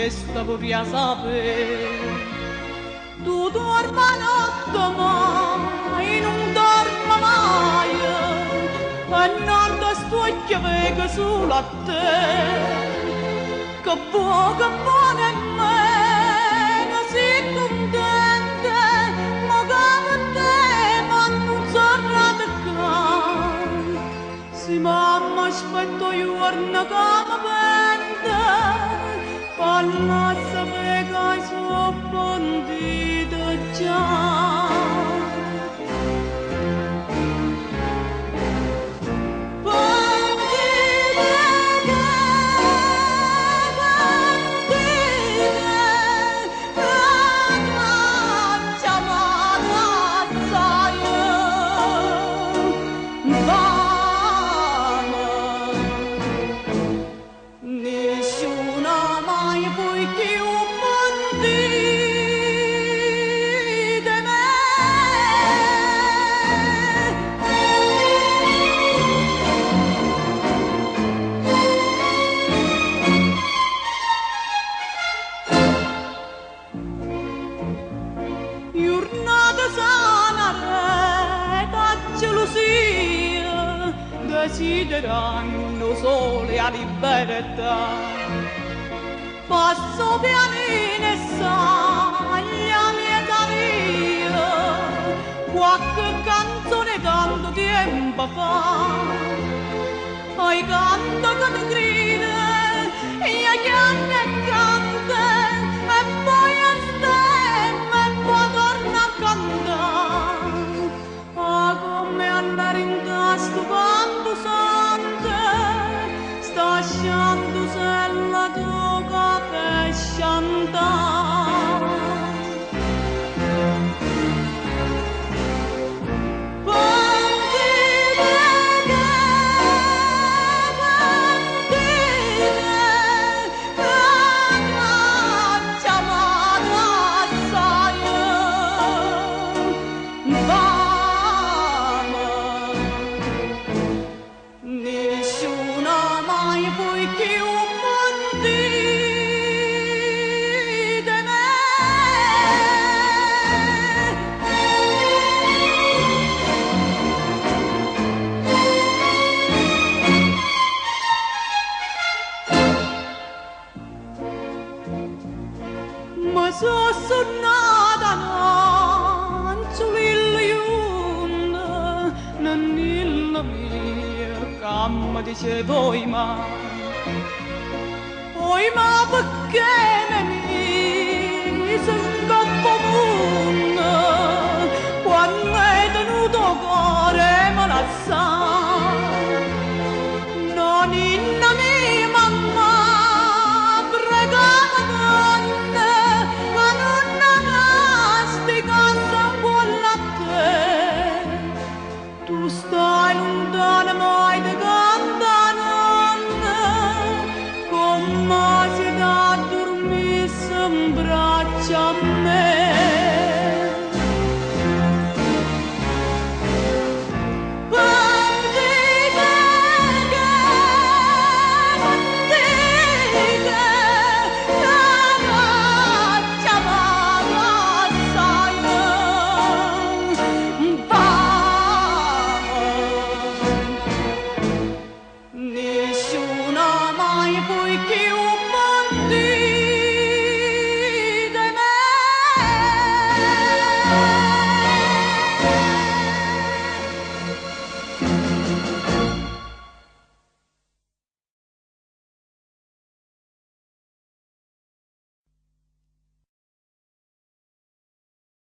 questa vorrei sapere. Tu dorma notte mai, non dorma mai, e non ti stucchia vega solo a te. Che buona in me, sei contenta, ma come te, ma non sarà te. Se mamma aspetta giorno come vende, parla sapere che sono bandita già. Desiderando sole a libertà, passo pianino e saglia mieta mia, qualche canzone tanto tempo fa, ai canto che ti grida, io chiamo e canta, e poi stemma e poi torna a cantare, ah come andare in tasto quando sante, sta lasciando se la tocca per chantare. Ma sono nata non sull'illusione, non nella mia camma dice poi ma perché mi sono comune.